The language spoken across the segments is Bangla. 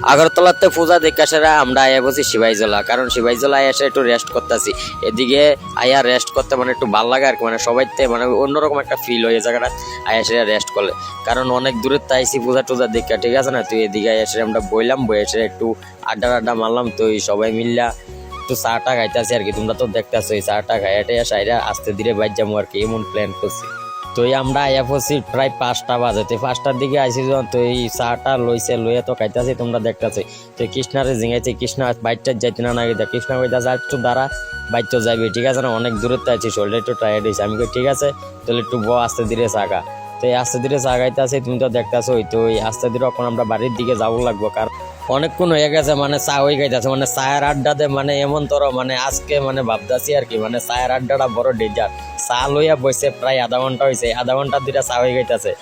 আগরতলাতে পূজা দেখে সেরা আমরা আয়া বসি শিবাইজলা, কারণ শিবাইজলা এসে একটু রেস্ট করতেছি। এদিকে আয়া রেস্ট করতে মানে একটু ভালো লাগে আর কি, মানে সবাইতে মানে অন্যরকম একটা ফিল হয়ে জায়গাটা আয়া সেরা রেস্ট করলে, কারণ অনেক দূরের তাইছি পূজা টুজা দেখে, ঠিক আছে না। তো এদিকে আয়া সেরা আমরা বইলাম, বই এসে একটু আড্ডা মারলাম। তো সবাই মিললা একটু চাটা খাইতেছি আর কি, তোমরা তো দেখতেছো এই চাটা খাইয়াটে সাইরা আস্তে ধীরে বাইর যাবো আর কি, এমন প্ল্যান করছি। তো আমরা আয়া পড়ছি প্রায় 5টা বাজে। তো 5টার দিকে আইসি যখন তো এই চাটা লইয়া তো খাইতেছি, তোমরা দেখতেছি। তো কৃষ্ণারে জিঙাইছে, কৃষ্ণা বাইকটা যাইতে না নাকি, কৃষ্ণা কইতাছে একটু দাঁড়া, বাইক তো যাইবে, ঠিক আছে না, অনেক দূরত্ব আছি, শরীরটা একটু টায়ার্ড হয়েছে। আমি কই ঠিক আছে, তাহলে একটু আস্তে ধীরে চাগা। তো এই আস্তে ধীরে চাগাইতে আছি, তুমি তো দেখতেছো। তো এই আস্তে ধীরে এখন আমরা বাড়ির দিকে যাবো লাগবো, কারণ অনেকক্ষণ হয়ে গেছে, মানে চা হয়ে গাইতেছে, মানে চায়ের আড্ডাতে মানে এমন তোর মানে আজকে মানে ভাবতেছি আর কি, মানে চায়ের আড্ডাটা বড় ডেঞ্জার। চা লইয়া বসে প্রায় আধা ঘন্টা হয়েছে, আধা ঘন্টা দুইটা চা হয়ে গাইতেছে।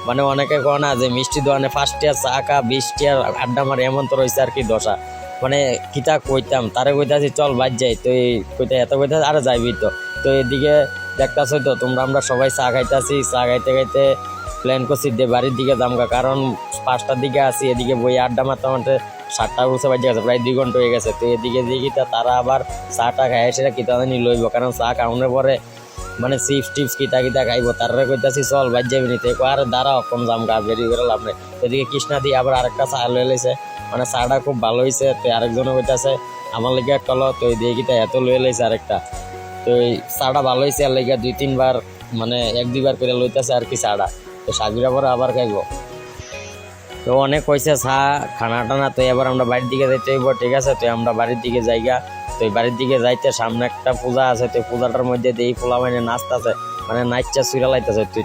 মানে অনেকে কয় না যে মিষ্টি দোকানে 5 টিয়ার চা খা 20 টিয়ার আড্ডা মারে, এমন তো রয়েছে আর কি দশা। মানে কিতা কইতাম তারে কইতাছি চল বাদ যাই, তো এই কইতে এত কইতাছে আরে যাইবি তো। তো এদিকে দেখতেছো তো তোমরা, আমরা সবাই চা খাইতেছি, চা খাইতে খাইতে প্ল্যান করছি যে বাড়ির দিকে যামগা, কারণ 5টার দিকে আসি, এদিকে বই আড্ডা মারতে মারতে 7টা বসে বাজে গেছে, প্রায় 2 ঘন্টা হয়ে গেছে। তো এদিকে দেখি তারা আবার চাটা খায় সেটা কিতা জানি লইব, কারণ চা খাওয়ানোর পরে মানে চিপস টিপস কিতা খাইব। তারা কইতাছি চল বাজ যাবি নিতে, আর দাঁড়াও কম জাম গা, বেরি করে লাভ নেই। এদিকে কৃষ্ণা দিয়ে আবার আরেকটা চা লয়ে লাইছে, মানে চাটা খুব ভালো হয়েছে। তো আরেকজনে কইতাছে আমার লেগে একটা লো, তো এই দিয়ে কিতা এত লয়ে লাইছে আরেকটা। তো এই চাটা ভালো হয়েছে, আর লেগে 2-3 বার মানে 1-2 বার করে লইতেছে আর কি চাটা। তো সাবিরা পরে আবার খাইব। তো অনেক হয়েছে চা খানা টানা। তো এবার আমরা বাড়ির দিকে যাইতে হইব, ঠিক আছে। তো আমরা বাড়ির দিকে যাইগা। তো এই বাড়ির দিকে যাইতে সামনে একটা পূজা আছে, তো পূজাটার মধ্যে দিয়ে পোলা মানে নাচতেছে, মানে নাচটা সুইরা লাইতেছে। তুই